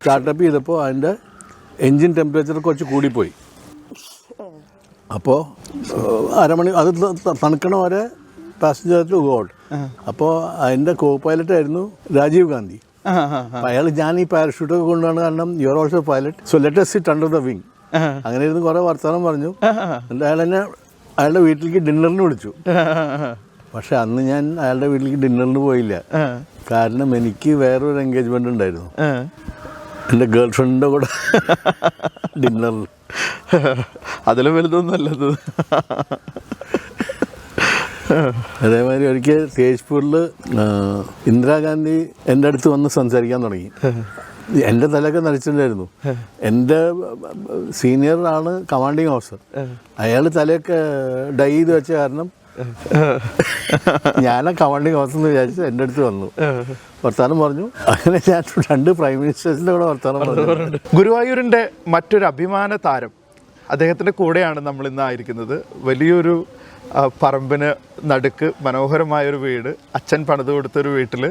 Startup ചെയ്തപ്പോൾ അതിൻ്റെ engine temperature കുറച്ച് കൂടിപ്പോയി. അപ്പോൾ അരമണി അത് തണുക്കണ വരെ പാസഞ്ചർ ടു ഗോ ഔട്ട്. അപ്പോൾ അതിൻ്റെ കോ പൈലറ്റ് ആയിരുന്നു രാജീവ് ഗാന്ധി. അയാൾ ഞാൻ ഈ പാരഷൂട്ടൊക്കെ കൊണ്ടുപോകണം, കാരണം you are also pilot, so let us sit under the wing. അങ്ങനെ ഇരുന്ന് കുറേ വർത്തമാനം പറഞ്ഞു. എന്നിട്ട് അയാൾ എന്നെ അയാളുടെ വീട്ടിലേക്ക് ഡിന്നറിന് വിളിച്ചു. പക്ഷെ അന്ന് ഞാൻ അയാളുടെ വീട്ടിലേക്ക് ഡിന്നറിന് പോയില്ല. കാരണം എനിക്ക് വേറൊരു എൻഗേജ്മെന്റ് ഉണ്ടായിരുന്നു, എൻ്റെ ഗേൾ ഫ്രണ്ടിൻ്റെ കൂടെ ഡിന്നറിൽ. അതിലും വലുതൊന്നുമല്ലത്. അതേമാതിരി ഒരിക്കൽ തേജ്പൂരിൽ ഇന്ദിരാഗാന്ധി എൻ്റെ അടുത്ത് വന്ന് സംസാരിക്കാൻ തുടങ്ങി. എൻ്റെ തലയൊക്കെ നരച്ചിട്ടുണ്ടായിരുന്നു. എൻ്റെ സീനിയറാണ് കമാൻഡിങ് ഓഫീസർ. അയാൾ തലയൊക്കെ ഡൈ ചെയ്ത് വെച്ച കാരണം ഞാനാ കമാൻഡിങ് ഓഫീസർ എന്ന് വിചാരിച്ച് എൻ്റെ അടുത്ത് വന്നു, വർത്താനം പറഞ്ഞു. അങ്ങനെ ഞാൻ 2 പ്രൈം മിനിസ്റ്റേഴ്സിൻ്റെ കൂടെ വർത്താനം പറഞ്ഞു. ഗുരുവായൂരിൻ്റെ മറ്റൊരു അഭിമാന താരം അദ്ദേഹത്തിൻ്റെ കൂടെയാണ് നമ്മൾ ഇന്നായിരിക്കുന്നത്. വലിയൊരു പറമ്പിന് നടുക്ക് മനോഹരമായൊരു വീട്, അച്ഛൻ പണിത് കൊടുത്തൊരു വീട്ടിൽ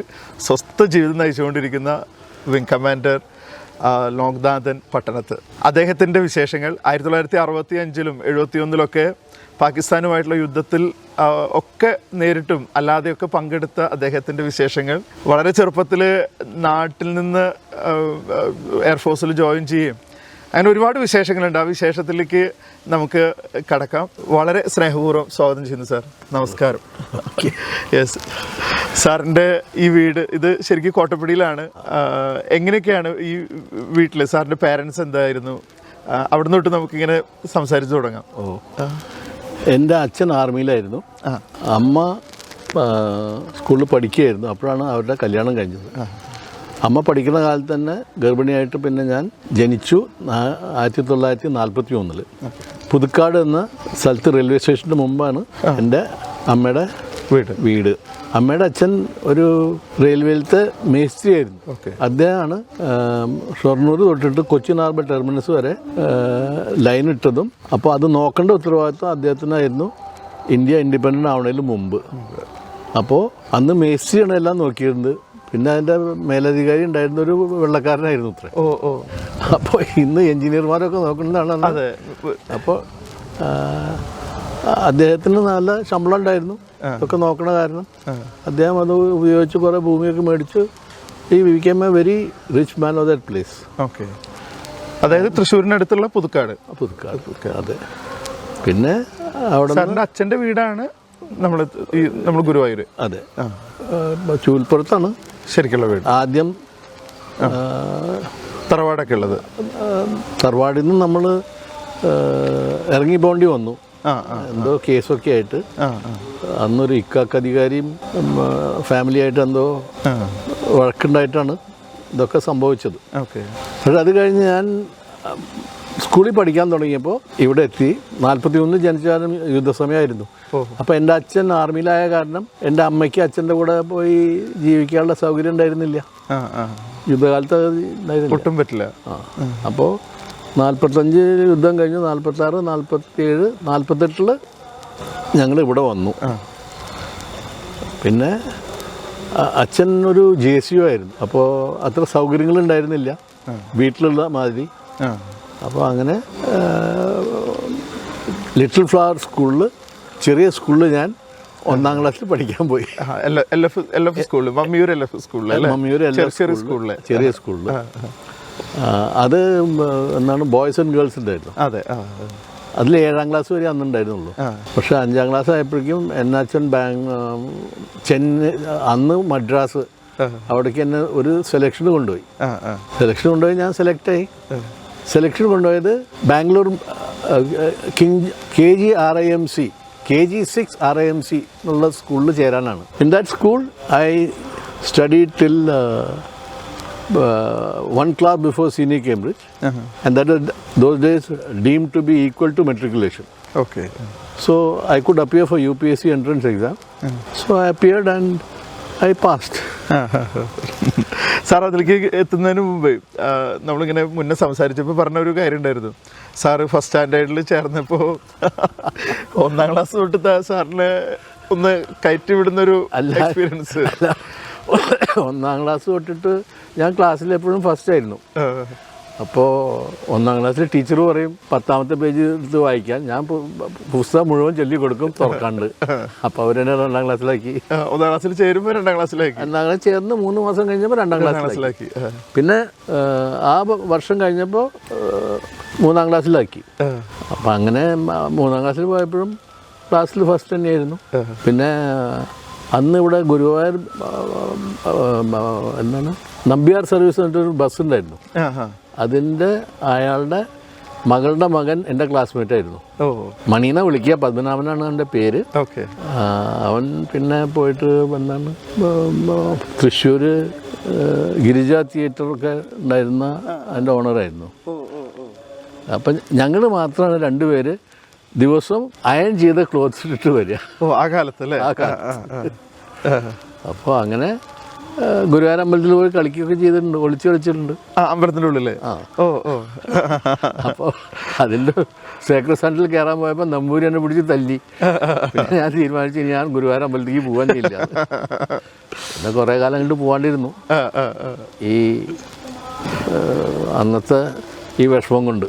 സ്വസ്ഥ ജീവിതം നയിച്ചുകൊണ്ടിരിക്കുന്ന വിംഗ് കമാൻഡർ ലോക്നാഥൻ പട്ടണത്ത്. അദ്ദേഹത്തിൻ്റെ വിശേഷങ്ങൾ 1965-ലും 71-ലൊക്കെ പാകിസ്ഥാനുമായിട്ടുള്ള യുദ്ധത്തിൽ ഒക്കെ നേരിട്ടും അല്ലാതെയൊക്കെ പങ്കെടുത്ത അദ്ദേഹത്തിൻ്റെ വിശേഷങ്ങൾ, വളരെ ചെറുപ്പത്തിൽ നാട്ടിൽ നിന്ന് എയർഫോഴ്സിൽ ജോയിൻ ചെയ്യും, അങ്ങനെ ഒരുപാട് വിശേഷങ്ങളുണ്ട്. ആ വിശേഷത്തിലേക്ക് നമുക്ക് കടക്കാം. വളരെ സ്നേഹപൂർവ്വം സ്വാഗതം ചെയ്യുന്നു സാർ. നമസ്കാരം. യെസ്, സാറിൻ്റെ ഈ വീട് ഇത് ശരിക്കും കോട്ടപ്പടിയിലാണ്. എങ്ങനെയൊക്കെയാണ് ഈ വീട്ടിൽ സാറിൻ്റെ പാരൻസ് എന്തായിരുന്നു? അവിടുന്ന് തൊട്ട് നമുക്കിങ്ങനെ സംസാരിച്ചു തുടങ്ങാം. എൻ്റെ അച്ഛൻ ആർമിയിലായിരുന്നു, അമ്മ സ്കൂളിൽ പഠിക്കുകയായിരുന്നു. അപ്പോഴാണ് അവരുടെ കല്യാണം കഴിഞ്ഞത്. അമ്മ പഠിക്കുന്ന കാലത്ത് തന്നെ ഗർഭിണിയായിട്ട് പിന്നെ ഞാൻ ജനിച്ചു 1941. പുതുക്കാട് എന്ന സ്ഥലത്ത് റെയിൽവേ സ്റ്റേഷന് മുമ്പാണ് എൻ്റെ അമ്മയുടെ വീട്. അമ്മയുടെ അച്ഛൻ ഒരു റെയിൽവേയിലത്തെ മേസ്ത്രി ആയിരുന്നു. അദ്ദേഹമാണ് ഷൊർണൂർ തൊട്ടിട്ട് കൊച്ചിൻ ഹാർബർ ടെർമിനസ് വരെ ലൈൻ ഇട്ടതും. അപ്പോൾ അത് നോക്കേണ്ട ഉത്തരവാദിത്വം അദ്ദേഹത്തിനായിരുന്നു ഇന്ത്യ ഇൻഡിപെൻഡൻ്റ് ആവണതിന് മുമ്പ്. അപ്പോൾ അന്ന് മേസ്ത്രിയാണ് എല്ലാം നോക്കിയിരുന്നത്. പിന്നെ അതിൻ്റെ മേലധികാരി ഉണ്ടായിരുന്ന ഒരു വെള്ളക്കാരനായിരുന്നു അത്ര. അപ്പോൾ ഇന്ന് എൻജിനീയർമാരൊക്കെ നോക്കുന്നതാണ്. അപ്പോൾ അദ്ദേഹത്തിന് നല്ല ശമ്പളം ഉണ്ടായിരുന്നു. ഇതൊക്കെ നോക്കണ കാരണം അദ്ദേഹം അത് ഉപയോഗിച്ച് കുറേ ഭൂമിയൊക്കെ മേടിച്ച് ഈ became A very rich man of that place. Okay, അതായത് തൃശ്ശൂരിനടുത്തുള്ള പുതുക്കാട്. അതെ. പിന്നെ അവിടെ അച്ഛൻ്റെ വീടാണ് നമ്മൾ ഗുരുവായൂർ. അതെ, ചൂൽപ്പുറത്താണ് ശരിക്കുള്ള വീട്. ആദ്യം തറവാടൊക്കെ ഉള്ളത്. തറവാടിൽ നിന്ന് നമ്മൾ ഇറങ്ങി പോകേണ്ടി വന്നു, എന്തോ കേസൊക്കെ ആയിട്ട്. അന്നൊരു ഇക്കാക്ക് അധികാരിയും ഫാമിലിയായിട്ട് എന്തോ വഴക്കുണ്ടായിട്ടാണ് ഇതൊക്കെ സംഭവിച്ചത്. പക്ഷെ അത് കഴിഞ്ഞ് ഞാൻ സ്കൂളിൽ പഠിക്കാൻ തുടങ്ങിയപ്പോൾ ഇവിടെ എത്തി. 41 ജനിച്ചാലും യുദ്ധസമയമായിരുന്നു. അപ്പോൾ എൻ്റെ അച്ഛൻ ആർമിയിലായ കാരണം എൻ്റെ അമ്മയ്ക്ക് അച്ഛൻ്റെ കൂടെ പോയി ജീവിക്കാനുള്ള സൗകര്യം ഉണ്ടായിരുന്നില്ല. യുദ്ധകാലത്ത് ഒട്ടും പറ്റില്ല. അപ്പോൾ 45 യുദ്ധം കഴിഞ്ഞ് 46, 47, 48 ഞങ്ങൾ ഇവിടെ വന്നു. പിന്നെ അച്ഛൻ ഒരു JCO ആയിരുന്നു. അപ്പോൾ അത്ര സൗകര്യങ്ങളുണ്ടായിരുന്നില്ല വീട്ടിലുള്ള മാതിരി. അപ്പോൾ അങ്ങനെ ലിറ്റിൽ ഫ്ലവർ സ്കൂളിൽ, ചെറിയ സ്കൂളിൽ ഞാൻ 1ാം ക്ലാസ്സിൽ പഠിക്കാൻ പോയി. മമ്മിയൂർ ചെറിയ സ്കൂളിൽ. അത് എന്താണ് ബോയ്സ് ആൻഡ് ഗേൾസ് ഉണ്ടായിരുന്നു. അതെ, അതിൽ 7ാം ക്ലാസ് വരെ അന്നുണ്ടായിരുന്നുള്ളൂ. പക്ഷെ 5ാം ക്ലാസ് ആയപ്പോഴേക്കും അച്ഛൻ ചെന്നൈ, അന്ന് മദ്രാസ്, അവിടേക്ക് എന്നെ ഒരു സെലക്ഷന് കൊണ്ടുപോയി. ഞാൻ സെലക്റ്റായി. സെലക്ഷൻ കൊണ്ടുപോയത് ബാംഗ്ലൂർ KG6 RIMC എന്നുള്ള സ്കൂളിൽ ചേരാനാണ്. In that school I study till 1 class before senior Cambridge, and that was those days deemed to be equal to matriculation. Okay. So I could appear for UPSC entrance exam. So I appeared and I passed. Sir അതിലേക്ക് എത്തുന്നതിന് മുമ്പ് നമ്മളിങ്ങനെ മുന്നേ സംസാരിച്ചപ്പോൾ പറഞ്ഞൊരു കാര്യം ഉണ്ടായിരുന്നു. Sir first സ്റ്റാൻഡേർഡിൽ ചേർന്നപ്പോൾ 1ാം ക്ലാസ് തൊട്ട് സാറിനെ ഒന്ന് കയറ്റി വിടുന്നൊരു എക്സ്പീരിയൻസ് ഒന്നാം ക്ലാസ് തൊട്ടിട്ട് ഞാൻ ക്ലാസ്സിൽ എപ്പോഴും ഫസ്റ്റ് ആയിരുന്നു. അപ്പോൾ ഒന്നാം ക്ലാസ്സിൽ ടീച്ചർ പറയും 10ാമത്തെ പേജ് എടുത്ത് വായിക്കാൻ. ഞാൻ പുസ്തകം മുഴുവൻ ചൊല്ലി കൊടുക്കും തുറക്കാണ്ട്. അപ്പോൾ അവരെന്നെ 2ാം ക്ലാസ്സിലാക്കി. 1ാം ക്ലാസ്സിൽ ചേരുമ്പോൾ 2ാം ക്ലാസ്സിലാക്കി. 2ാം ക്ലാസ് ചേർന്ന് 3 മാസം കഴിഞ്ഞപ്പോൾ 2ാം ക്ലാസ്സിലാക്കി. പിന്നെ ആ വർഷം കഴിഞ്ഞപ്പോൾ 3ാം ക്ലാസ്സിലാക്കി. അപ്പം അങ്ങനെ 3ാം ക്ലാസ്സിൽ പോയപ്പോഴും ക്ലാസ്സിൽ ഫസ്റ്റ് തന്നെയായിരുന്നു. പിന്നെ അന്ന് ഇവിടെ ഗുരുവായൂർ എന്താണ് നമ്പ്യാർ സർവീസ് എന്നിട്ടൊരു ബസ് ഉണ്ടായിരുന്നു. അതിൻ്റെ അയാളുടെ മകളുടെ മകൻ എൻ്റെ ക്ലാസ്മേറ്റ് ആയിരുന്നു. മണീനെ വിളിക്കുക, പത്മനാഭനാണ് എൻ്റെ പേര്. അവൻ പിന്നെ പോയിട്ട് എന്താണ് തൃശ്ശൂർ ഗിരിജ തിയേറ്ററൊക്കെ ഉണ്ടായിരുന്ന അതിൻ്റെ ഓണറായിരുന്നു. അപ്പം ഞങ്ങൾ മാത്രമാണ് 2 പേര് ദിവസം അയൺ ചെയ്ത ക്ലോത്ത്സ് ഇട്ടിട്ട് വരിക. ആ കാലത്തല്ലേ? ആ കാലത്ത്. അപ്പോൾ അങ്ങനെ ഗുരുവായൂർ അമ്പലത്തിൽ പോയി കളിക്കുകയൊക്കെ ചെയ്തിട്ടുണ്ട്, ഒളിച്ചു കളിച്ചിട്ടുണ്ട്. അമ്പലത്തിൻ്റെ ഉള്ളിൽ. അപ്പോൾ അതിൻ്റെ സേക്രഡ് സെന്ററിൽ കയറാൻ പോയപ്പോൾ നമ്പൂരി എന്നെ പിടിച്ച് തല്ലി. പിന്നെ ഞാൻ തീരുമാനിച്ചു ഞാൻ ഗുരുവായൂർ അമ്പലത്തേക്ക് പോകാനില്ല. പിന്നെ കുറേ കാലം കണ്ട് പോകാണ്ടിരുന്നു ഈ അന്നത്തെ ഈ വിഷമം കൊണ്ട്.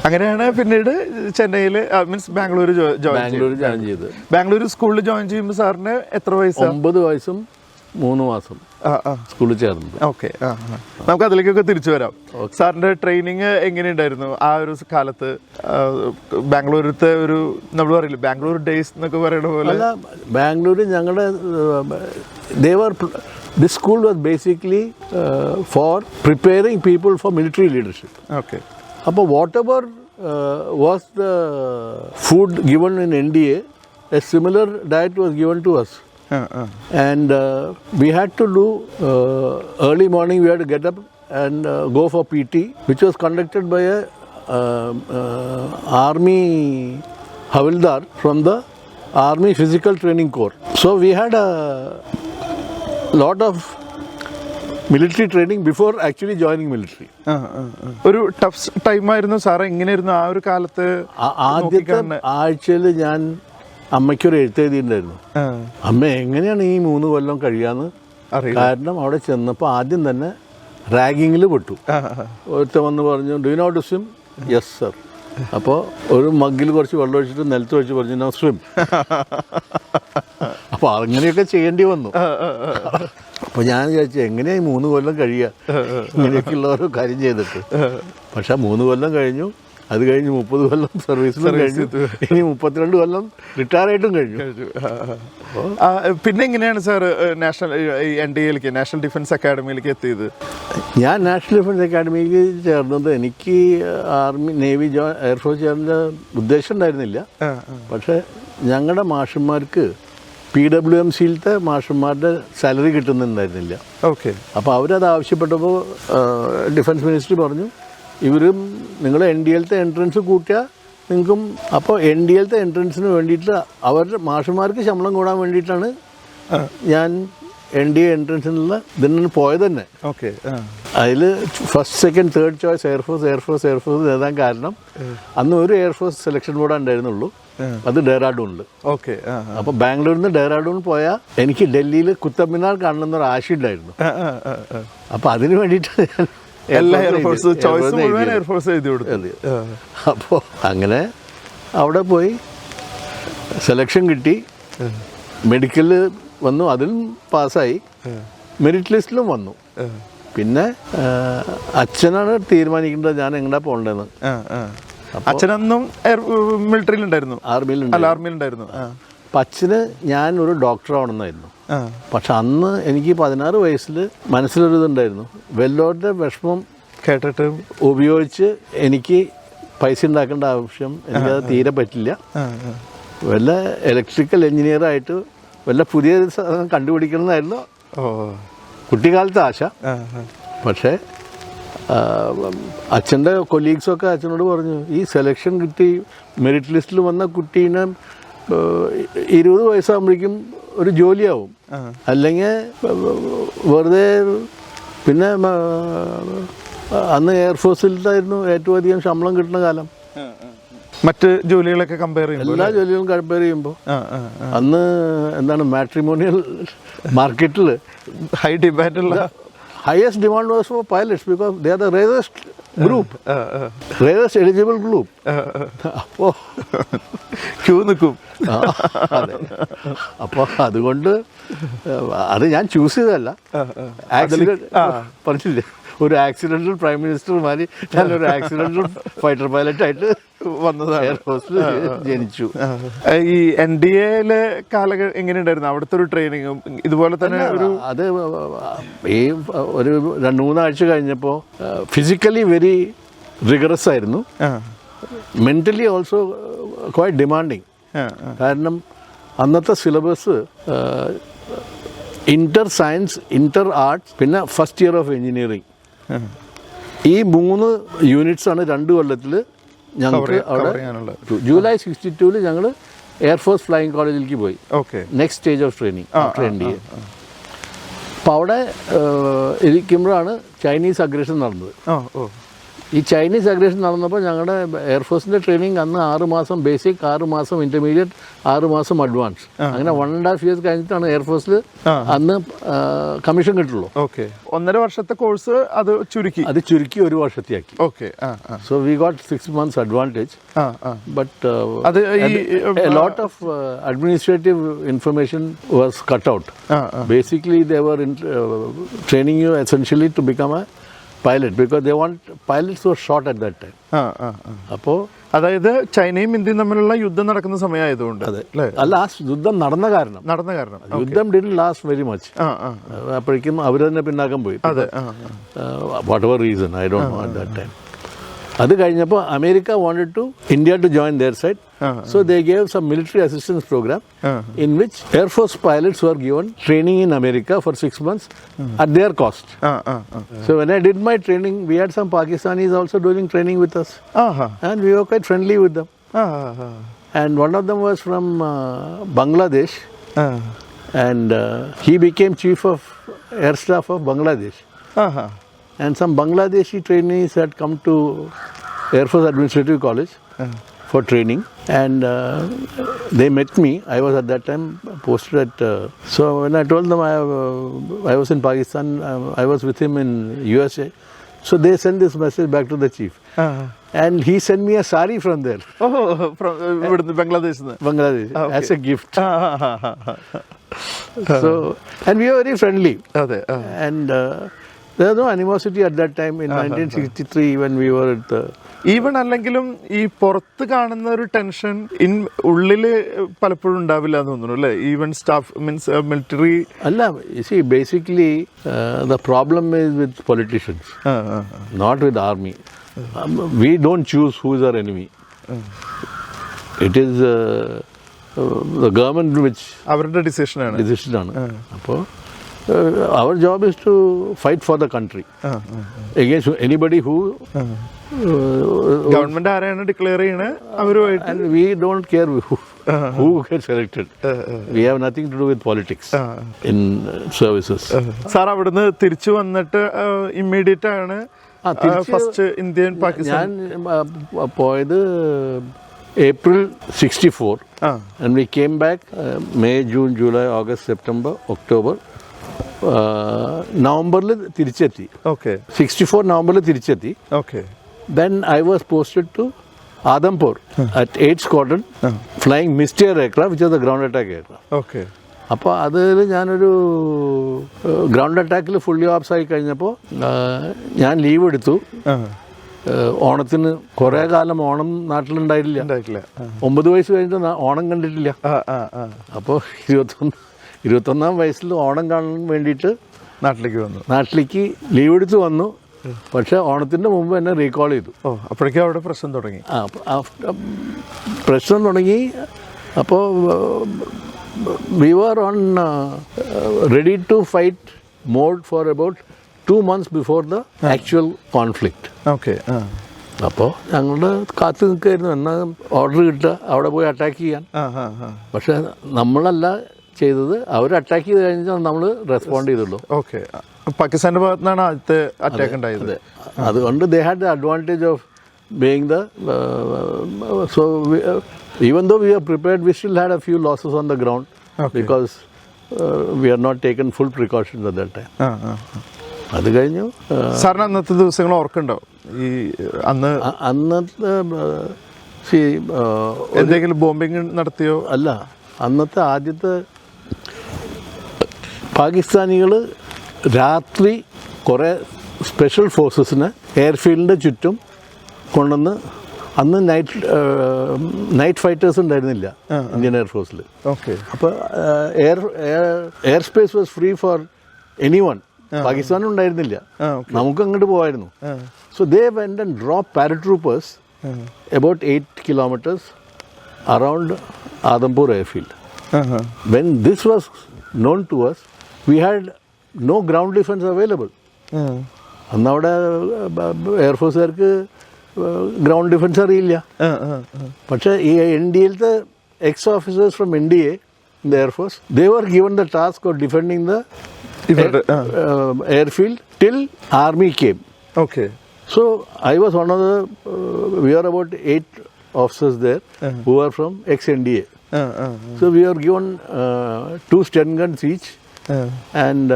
അങ്ങനെയാണ് പിന്നീട് ചെന്നൈയിൽ മീൻസ് ബാംഗ്ലൂർ ജോയിൻ ചെയ്ത്. ബാംഗ്ലൂർ സ്കൂളിൽ ജോയിൻ ചെയ്യുമ്പോൾ സാറിന് എത്ര വയസ്സ്? 9 വയസ്സും 3 മാസം സ്കൂളിൽ ചേർന്നത്. ഓക്കെ, നമുക്ക് അതിലേക്കൊക്കെ തിരിച്ചു വരാം. സാറിന്റെ ട്രെയിനിങ് എങ്ങനെയുണ്ടായിരുന്നു ആ ഒരു കാലത്ത്? ബാംഗ്ലൂരിലത്തെ ഒരു നമ്മൾ പറയില്ല ബാംഗ്ലൂർ ഡേയ്സ് എന്നൊക്കെ പറയുന്ന പോലെ. അല്ല, ബാംഗ്ലൂർ ഞങ്ങളുടെ this school was basically for preparing people for military leadership. Okay. അപ്പോൾ whatever was the food given in NDA, a similar diet was given to us. And we had to do early morning, we had to get up and go for PT, which was conducted by a army havildar from the army physical training corps. So we had a lot of military training before actually joining military. ഒരു tough ടൈമായിരുന്നു sir. എങ്ങനെയായിരുന്നു ആ ഒരു കാലത്ത്? ആദ്യത്തെ ആഴ്ചയിൽ ഞാൻ അമ്മയ്ക്കൊരു എഴുത്തെഴുതിയിട്ടുണ്ടായിരുന്നു. അമ്മ എങ്ങനെയാണ് ഈ 3 കൊല്ലം കഴിയാന്ന്. കാരണം അവിടെ ചെന്നപ്പോൾ ആദ്യം തന്നെ റാഗിങ്ങിൽ പെട്ടു. ഒരുത്തൻ വന്ന് പറഞ്ഞു, do you know to swim? Yes sir. അപ്പോൾ ഒരു മഗ്ഗിൽ കുറച്ച് വെള്ളം ഒഴിച്ചിട്ട് നിലത്ത് വെച്ച് പറഞ്ഞു, നോ സ്വിം. അപ്പോൾ അങ്ങനെയൊക്കെ ചെയ്യേണ്ടി വന്നു. അപ്പോൾ ഞാൻ വിചാരിച്ചു എങ്ങനെയായി 3 കൊല്ലം കഴിയുക ഇങ്ങനെയൊക്കെയുള്ള ഓരോ കാര്യം ചെയ്തിട്ട്. പക്ഷെ 3 കൊല്ലം കഴിഞ്ഞു. അത് കഴിഞ്ഞ് 30 കൊല്ലം സർവീസിലും കഴിഞ്ഞു. ഇനി 32 കൊല്ലം റിട്ടയർ ആയിട്ടും കഴിഞ്ഞു. പിന്നെ എങ്ങനെയാണ് സാർ NDAയിലേക്ക് നാഷണൽ ഡിഫൻസ് അക്കാഡമിയിലേക്ക് എത്തിയത്? ഞാൻ നാഷണൽ ഡിഫൻസ് അക്കാഡമിക്ക് ചേർന്നത് എനിക്ക് ആർമി നേവി എയർഫോഴ്സ് ചേർന്ന ഉദ്ദേശം ഉണ്ടായിരുന്നില്ല. പക്ഷെ ഞങ്ങളുടെ മാഷന്മാർക്ക് PWMCയിലത്തെ മാഷന്മാരുടെ സാലറി കിട്ടുന്നുണ്ടായിരുന്നില്ല. ഓക്കെ. അപ്പോൾ അവരത് ആവശ്യപ്പെട്ടപ്പോൾ ഡിഫൻസ് മിനിസ്റ്റർ പറഞ്ഞു, ഇവരും നിങ്ങൾ NDAയിലത്തെ എൻട്രൻസ് കൂട്ടിയാൽ നിങ്ങൾക്കും. അപ്പോൾ NDAയിലത്തെ എൻട്രൻസിന് വേണ്ടിയിട്ട് അവരുടെ മാഷന്മാർക്ക് ശമ്പളം കൂടാൻ വേണ്ടിയിട്ടാണ് ഞാൻ NDA എൻട്രൻസിനുള്ള ഇതിന് പോയത് തന്നെ. ഓക്കെ. അതിൽ first second third choice air force എഴുതാൻ കാരണം അന്ന് ഒരു എയർഫോഴ്സ് സെലക്ഷൻ ബോർഡ് ഉണ്ടായിരുന്നുള്ളൂ. അത് ഡെഹ്റാഡൂണിൽ. ഓക്കെ. അപ്പോൾ ബാംഗ്ലൂരിൽ നിന്ന് ഡെഹ്റാഡൂൺ പോയാൽ എനിക്ക് ഡൽഹിയിൽ കുത്തബ് മിനാർ കാണണമെന്നൊരു ആശ ഉണ്ടായിരുന്നു. അപ്പോൾ അതിന് വേണ്ടിയിട്ട് അപ്പോൾ അങ്ങനെ അവിടെ പോയി സെലക്ഷൻ കിട്ടി. മെഡിക്കലിൽ വന്നു, അതിലും പാസ്സായി. മെറിറ്റ് ലിസ്റ്റിലും വന്നു. പിന്നെ അച്ഛനാണ് തീരുമാനിക്കേണ്ടത് ഞാൻ എങ്ങനെയാ പോകേണ്ടതെന്ന്. അച്ഛനൊന്നും മിലിറ്ററിയിലുണ്ടായിരുന്നു? ആർമിയിലുണ്ടായിരുന്നു. അപ്പം അച്ഛന് ഞാൻ ഒരു ഡോക്ടറാവണമെന്നായിരുന്നു. പക്ഷെ അന്ന് എനിക്ക് 16 വയസ്സിൽ മനസ്സിലൊരിതുണ്ടായിരുന്നു, വെല്ലോരുടെ വിഷമം കേട്ടിട്ട് ഉപയോഗിച്ച് എനിക്ക് പൈസ ഉണ്ടാക്കേണ്ട ആവശ്യം എനിക്കത് തീരെ പറ്റില്ല. വല്ല ഇലക്ട്രിക്കൽ എൻജിനീയറായിട്ട് വല്ല പുതിയ സാധനം കണ്ടുപിടിക്കണമെന്നായിരുന്നു കുട്ടിക്കാലത്തെ ആശ. പക്ഷേ അച്ഛൻ്റെ കൊലീഗ്സൊക്കെ അച്ഛനോട് പറഞ്ഞു, ഈ സെലക്ഷൻ കിട്ടി മെറിറ്റ് ലിസ്റ്റിൽ വന്ന കുട്ടീനെ 20 വയസ്സാകുമ്പോഴേക്കും ഒരു ജോലിയാവും, അല്ലെങ്കിൽ വെറുതെ. പിന്നെ അന്ന് എയർഫോഴ്സിലായിരുന്നു ഏറ്റവും അധികം ശമ്പളം കിട്ടുന്ന കാലം. മറ്റ് ജോലികളൊക്കെ കമ്പയർ ചെയ്യുമ്പോൾ എല്ലാ ജോലികളും കമ്പയർ ചെയ്യുമ്പോൾ അന്ന് എന്താണ് മാട്രിമോണിയൽ മാർക്കറ്റിൽ high ഡിമാൻഡുള്ള highest demand was for pilots because they are the rarest group, rarest eligible group. അപ്പോൾ ക്യൂ നിൽക്കും. അതെ, അപ്പോൾ അതുകൊണ്ട് അത് ഞാൻ ചൂസ് ചെയ്തതല്ല. ആക്സിഡന്റ് പറഞ്ഞില്ലേ, ഒരു ആക്സിഡന്റൽ പ്രൈം മിനിസ്റ്റർമാര് ഞാനൊരു ആക്സിഡന്റൽ ഫൈറ്റർ പൈലറ്റായിട്ട് വന്നതാണ്. എയർഫോഴ്സിൽ ജനിച്ചു. ഈ NDA കാലഘട്ടം എങ്ങനെയുണ്ടായിരുന്നു അവിടുത്തെ ഒരു ട്രെയിനിങ്ങും ഇതുപോലെ തന്നെ? അത് ഈ ഒരു 2-3 ആഴ്ച കഴിഞ്ഞപ്പോൾ ഫിസിക്കലി വെരി റിഗറസ് ആയിരുന്നു, മെന്റലി ഓൾസോ ക്വൈറ്റ് ഡിമാൻഡിങ്. കാരണം അന്നത്തെ syllabus Inter science, Inter arts, പിന്നെ ഫസ്റ്റ് ഇയർ ഓഫ് എഞ്ചിനീയറിംഗ്, ഈ 3 യൂണിറ്റ്സ് ആണ് 2 കൊല്ലത്തിൽ ഞങ്ങൾക്ക് അവിടെ. ജൂലൈ 62 ഞങ്ങൾ എയർഫോഴ്സ് ഫ്ലൈയിങ് കോളേജിലേക്ക് പോയി. Next stage of training NDA. അപ്പോൾ അവിടെ ഇരിക്കുമ്പോഴാണ് ചൈനീസ് അഗ്രഷൻ നടന്നത്. ഈ ചൈനീസ് അഗ്രഷൻ നടന്നപ്പോൾ ഞങ്ങളുടെ എയർഫോഴ്സിൻ്റെ ട്രെയിനിങ് അന്ന് 6 മാസം ബേസിക്, 6 മാസം ഇൻ്റർമീഡിയറ്റ്, 6 മാസം അഡ്വാൻസ്, അങ്ങനെ 1.5 years കഴിഞ്ഞിട്ടാണ് എയർഫോഴ്സിൽ അന്ന് കമ്മീഷൻ കിട്ടുള്ളൂ. 1.5 വർഷത്തെ കോഴ്സ് അത് ചുരുക്കി 1 വർഷത്തെയാക്കി. So we got 6 months advantage. But a lot of administrative information was cut out. Basically they were training you essentially to become a pilot because they want pilots were short at that time. അപ്പോൾ അതായത് ചൈനയും ഇന്ത്യയും തമ്മിലുള്ള യുദ്ധം നടക്കുന്ന സമയമായതുകൊണ്ട്. അല്ല, ആ യുദ്ധം നടന്ന കാരണം യുദ്ധം ഡിഡ്ന്റ് ലാസ്റ്റ് വെരി മച്ച്. അപ്പോഴേക്കും അവർ തന്നെ പിന്നാക്കം പോയി, what ever reason, I don't know at that time. അത് കഴിഞ്ഞപ്പോൾ America wanted to India to join their side. So they gave some military assistance program in which Air Force pilots were given training in America for 6 months at their cost. So when I did my training, we had some Pakistanis also doing training with us, and we were quite friendly with them. And one of them was from Bangladesh, and he became chief of air staff of Bangladesh. And some Bangladeshi trainees had come to Air Force Administrative College for training, and they met me. I was at that time posted at so when I told them I was in Pakistan, I was with him in USA, so they sent this message back to the chief, and he sent me a sari from there. From Bangladesh as a gift. So, and we were very friendly, and there was no animosity at that time in 1963 when we were at the. Even അല്ലെങ്കിലും ഈ പുറത്ത് കാണുന്ന ഒരു tension ഉള്ളില് പലപ്പോഴും ഉണ്ടാവില്ല എന്ന് തോന്നുന്നു അല്ലേ? ഈവൻ സ്റ്റാഫ് മീൻസ് മിലിറ്ററി അല്ല, see basically the problem is with politicians, not with army. We don't choose who is our enemy. It is the government which അവരുടെ ഡിസിഷൻ ആണ്. അപ്പോൾ our job is to fight for the country against anybody who government ആരെയാണ് declare ചെയ്യണേ അവരുമായിട്ട്. And we don't care who gets elected. We have nothing to do with politics in services. Sir അവിടുന്ന് തിരിച്ചു വന്നിട്ട് immediate ആണ് first Indian Pakistan. ഞാൻ പോയത് April 64, and we came back May, June, July, August, September, October. നവംബറിൽ തിരിച്ചെത്തി. 64 നവംബറിൽ തിരിച്ചെത്തി. Then I was posted to Adampur at 8th Squadron, flying Mystère aircraft, which is the ground attack aircraft. അപ്പോൾ അതിൽ ഞാനൊരു ground അറ്റാക്കിൽ fully ops ആയി കഴിഞ്ഞപ്പോൾ ഞാൻ ലീവ് എടുത്തു. ഓണത്തിന് കുറേ കാലം ഓണം നാട്ടിലുണ്ടായിട്ടില്ല. 9 വയസ്സ് കഴിഞ്ഞിട്ട് ഓണം കണ്ടിട്ടില്ല. അപ്പോൾ 21ാം വയസ്സിൽ ഓണം കാണാൻ വേണ്ടിയിട്ട് നാട്ടിലേക്ക് ലീവ് എടുത്ത് വന്നു. പക്ഷെ ഓണത്തിൻ്റെ മുമ്പ് എന്നെ റീകോൾ ചെയ്തു. അപ്പോഴേക്കും അവിടെ പ്രശ്നം തുടങ്ങി. അപ്പോൾ we were on ready to fight mode for about 2 months before the actual conflict. അപ്പോൾ ഞങ്ങൾ കാത്തു നിൽക്കുകയായിരുന്നു എന്നാ ഓർഡർ കിട്ടുക അവിടെ പോയി അറ്റാക്ക് ചെയ്യാൻ. പക്ഷെ നമ്മളല്ല ചെയ്തത്, അവർ അറ്റാക്ക് ചെയ്ത് കഴിഞ്ഞാൽ നമ്മൾ റെസ്പോണ്ട് ചെയ്തുള്ളൂ. പാകിസ്ഥാന്റെ ഭാഗത്തു നിന്നാണ് ആദ്യത്തെ അറ്റാക്ക് ഉണ്ടായത്. അതുകൊണ്ട് they had the advantage of being the so even though we are prepared, we still had a few losses on the ground because we are not taken full precautions at that time. അത് കഴിഞ്ഞു. സാറിന് അന്നത്തെ ദിവസങ്ങൾ ഓർക്കുണ്ടോ? ഈ അന്നത്തെ എന്തെങ്കിലും bombing നടത്തിയോ? അല്ല, അന്നത്തെ ആദ്യത്തെ പാകിസ്ഥാനികൾ രാത്രി കുറേ സ്പെഷ്യൽ ഫോഴ്സസിനെ എയർഫീൽഡിൻ്റെ ചുറ്റും കൊണ്ടുവന്ന്, അന്ന് നൈറ്റ് ഫൈറ്റേഴ്സ് ഉണ്ടായിരുന്നില്ല ഇന്ത്യൻ എയർഫോഴ്സിൽ. ഓക്കെ. അപ്പോൾ air space was free for anyone. പാകിസ്ഥാനും ഉണ്ടായിരുന്നില്ല, നമുക്ക് അങ്ങോട്ട് പോകായിരുന്നു. So they went and drop paratroopers about 8 kilometers around Adampur airfield. When this was known to us, we had no ground defense available. അന്ന് അവിടെ എയർഫോഴ്സുകാർക്ക് ground defence അറിയില്ല. പക്ഷേ ഈ NDAയിലത്തെ ex officers from NDA in the Air Force, they were given the task of defending the airfield till army came. Okay. So I was one of the, we are about 8 officers there who are from ex-NDA. So we are given 2 Sten guns each and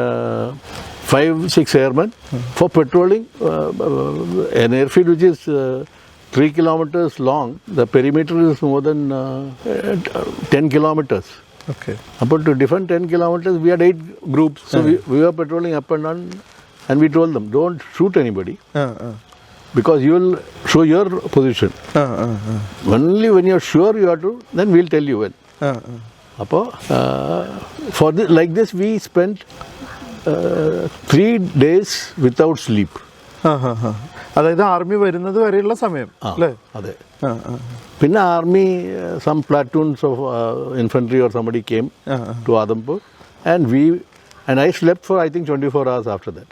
5-6 airmen for patrolling an airfield which is 3 kilometers long. The perimeter is more than 10 kilometers. Okay. But to defend 10 kilometers, we had 8 groups. So we were patrolling up and down. And we told them, don't shoot anybody because you will show your position. Only when you're sure you have to, then we'll tell you when. For this, like this, we spent 3 days without sleep. അതായത് army വരുന്നത് വരെയുള്ള സമയം അല്ലേ? അതെ. പിന്നെ army, some platoons of infantry or somebody came to Adampur and I slept for I think 24 hours after that.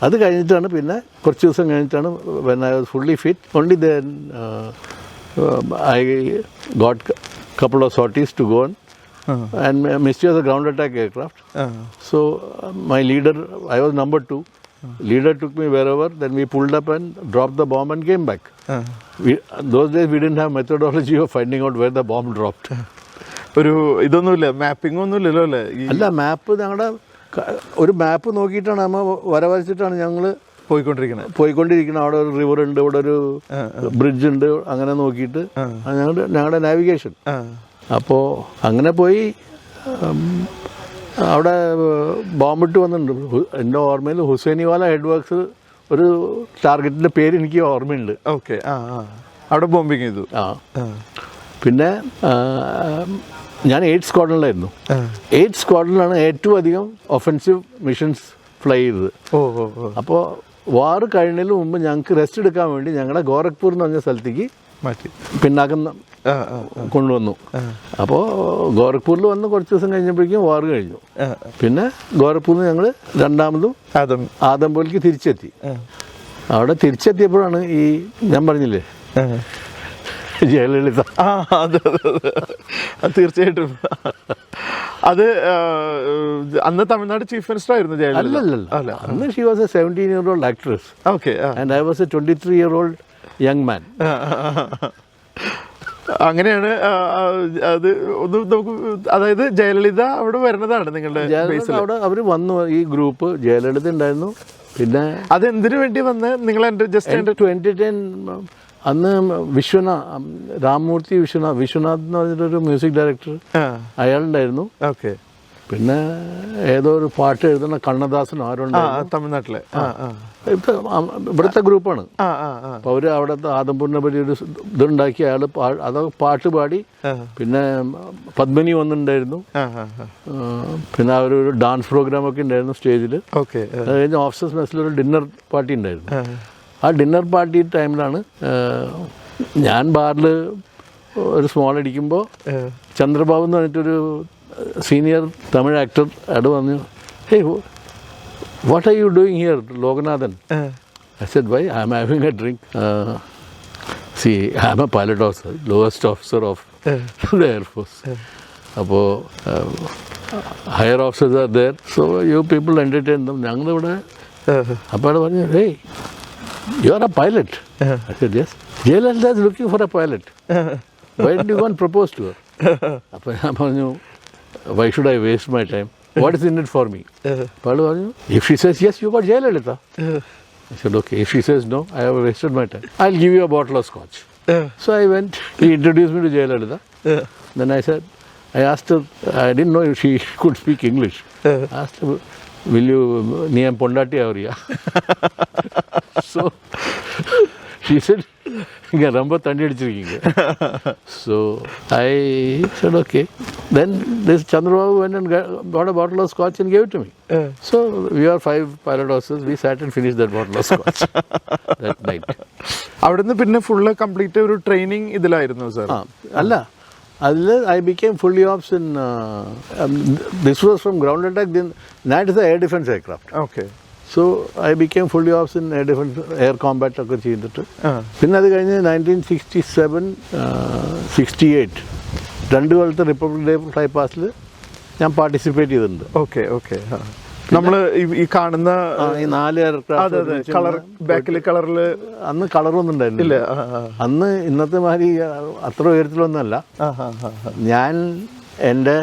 അത് കഴിഞ്ഞിട്ടാണ് പിന്നെ കുറച്ച് ദിവസം കഴിഞ്ഞിട്ടാണ് when I was fully fit, only then I got couple of sorties to go on. And Misty was a ground attack aircraft. So my leader, I was number 2. Leader took me wherever, then we pulled up and dropped the bomb and came back. Those days we didn't have methodology of finding out where the bomb dropped. ഒരു ഇതൊന്നുമില്ല, mapping ഒന്നുമില്ലല്ലോ അല്ലേ? അല്ല, മാപ്പ് ഞങ്ങളുടെ ഒരു മാപ്പ് നോക്കിയിട്ടാണ് നമ്മൾ വരച്ചിട്ടാണ് ഞങ്ങൾ പോയിക്കൊണ്ടിരിക്കുന്നത്. അവിടെ ഒരു റിവർ ഉണ്ട്, ഇവിടെ ഒരു ബ്രിഡ്ജ് ഉണ്ട്, അങ്ങനെ നോക്കിയിട്ട് ഞങ്ങളുടെ നാവിഗേഷൻ. അപ്പോൾ അങ്ങനെ പോയി അവിടെ ബോംബിട്ട് വന്നിട്ടുണ്ട്. എൻ്റെ ഓർമ്മയിൽ ഹുസൈനിവാല ഹെഡ് വർക്ക്സ് ഒരു ടാർഗറ്റിൻ്റെ പേര് എനിക്ക് ഓർമ്മയുണ്ട്. ഓക്കെ. അവിടെ ബോംബിങ് ചെയ്തു. പിന്നെ ഞാൻ 8th സ്ക്വാഡ്രണിലായിരുന്നു. 8th സ്ക്വാഡ്രണിലാണ് ഏറ്റവും അധികം ഒഫൻസീവ് മിഷൻസ് ഫ്ലൈ ചെയ്തത്. അപ്പോൾ വാർ കഴിഞ്ഞതിന് മുമ്പ് ഞങ്ങൾക്ക് റെസ്റ്റ് എടുക്കാൻ വേണ്ടി ഞങ്ങളുടെ ഗോരഖ്പൂർ എന്ന് പറഞ്ഞ സ്ഥലത്തേക്ക് മാറ്റി പിന്നാക്കം കൊണ്ടുവന്നു. അപ്പോൾ ഗോരഖ്പൂരിൽ വന്ന് കുറച്ച് ദിവസം കഴിഞ്ഞപ്പോഴേക്കും വാർ കഴിഞ്ഞു. പിന്നെ ഗോരഖ്പൂരിൽ നിന്ന് ഞങ്ങൾ രണ്ടാമതും ആദംപൂരിലേക്ക് തിരിച്ചെത്തി. അവിടെ തിരിച്ചെത്തിയപ്പോഴാണ് ഈ ഞാൻ പറഞ്ഞില്ലേ ജയലളിത. തീർച്ചയായിട്ടും അത് അന്ന് തമിഴ്നാട് ചീഫ് മിനിസ്റ്റർ ആയിരുന്നു ജയലളിത. അല്ല, അന്ന് she was A 17-year-old actress. Okay. And I was a 23-year-old young man. അങ്ങനെയാണ് അത് ഒന്ന് നമുക്ക്, അതായത് ജയലളിത അവിടെ വരുന്നതാണ് നിങ്ങളുടെ അവിടെ അവർ വന്നു. ഈ ഗ്രൂപ്പ് ജയലളിത ഉണ്ടായിരുന്നു. പിന്നെ അതെന്തിനു വേണ്ടി വന്ന് നിങ്ങൾ ജസ്റ്റ് 2010 അന്ന് രാമമൂർത്തി വിശ്വനാഥ് എന്ന് പറഞ്ഞിട്ടൊരു മ്യൂസിക് ഡയറക്ടർ അയാളുണ്ടായിരുന്നു. ഓക്കെ. പിന്നെ ഏതോ ഒരു പാട്ട് എഴുതുന്ന കണ്ണദാസനോ ആരുണ്ടായിരുന്നു തമിഴ്നാട്ടിലെ. ഇവിടുത്തെ ഗ്രൂപ്പാണ്. അപ്പോൾ അവർ അവിടുത്തെ ആദംപൂരിനെ പറ്റി ഒരു ഇതുണ്ടാക്കി അയാൾ അതൊക്കെ പാട്ട് പാടി. പിന്നെ പത്മിനി വന്നിട്ടുണ്ടായിരുന്നു. പിന്നെ അവരൊരു ഡാൻസ് പ്രോഗ്രാമൊക്കെ ഉണ്ടായിരുന്നു സ്റ്റേജിൽ. ഓക്കെ. അത് കഴിഞ്ഞ് ഓഫീസേഴ്സ് മെസ്സിലൊരു ഡിന്നർ പാർട്ടി ഉണ്ടായിരുന്നു. ആ ഡിന്നർ പാർട്ടി ടൈമിലാണ് ഞാൻ ബാറിൽ ഒരു സ്മോൾ അടിക്കുമ്പോൾ ചന്ദ്രബാബു എന്ന് പറഞ്ഞിട്ടൊരു സീനിയർ തമിഴ് ആക്ടർ അയാൾ പറഞ്ഞു, hey what are you doing here Lokanathan? I said, why? I am having a drink. See, I am a pilot officer, lowest officer of the Air Force. അപ്പോൾ higher officers are there, so you people entertain them. ഞങ്ങളിവിടെ അപ്പോൾ അയാൾ പറഞ്ഞു, hey you are a pilot? I said, yes. Jayalalitha is looking for a pilot. Why didn't you go and propose to her? അപ്പോൾ ഞാൻ പറഞ്ഞു, why should I waste my time? What is in it for me? അപ്പോൾ അവൾ പറഞ്ഞു, if she says yes, you got Jayalalitha. I said, okay. If she says no, I have wasted my time. I'll give you a bottle of scotch. So I went. He introduced me to Jayalalitha. Then I asked her, I didn't know if she could speak English. I asked her, will you, நீ என் பொண்டாட்டி ஆவறியா? So she said, இங்கே ரொம்ப தண்ணி அடிச்சிருக்கீங்க. So I said, okay. Then this Chandrababu went and got a bottle of scotch and gave it to me. So we are 5 pilot officers. We sat and finished that bottle of scotch that night. അവിടുന്ന് പിന്നെ full complete ഒരു training ഇതിലായിരുന്നു sir? അല്ല, അതിൽ I became fully ops in, this was from ground attack. Then NAT is the air defense aircraft. Okay. So I became fully ops in air defense, air combat ഒക്കെ ചെയ്തിട്ട് പിന്നെ അത് കഴിഞ്ഞ് 1967, 68 2 കൊല്ലത്തെ republic day fly പാസിൽ ഞാൻ participate ചെയ്തിട്ടുണ്ട്. Okay okay. നമ്മൾ ഈ കാണുന്ന ഈ 4 എയർക്രാഫ്റ്റ് കളർ ബാക്കിൽ കളറിൽ അന്ന് കളറൊന്നും ഉണ്ടായിരുന്നില്ല. അന്ന് ഇന്നത്തെ മാതിരി അത്ര ഉയരത്തിലൊന്നുമല്ല. ഞാൻ എൻ്റെ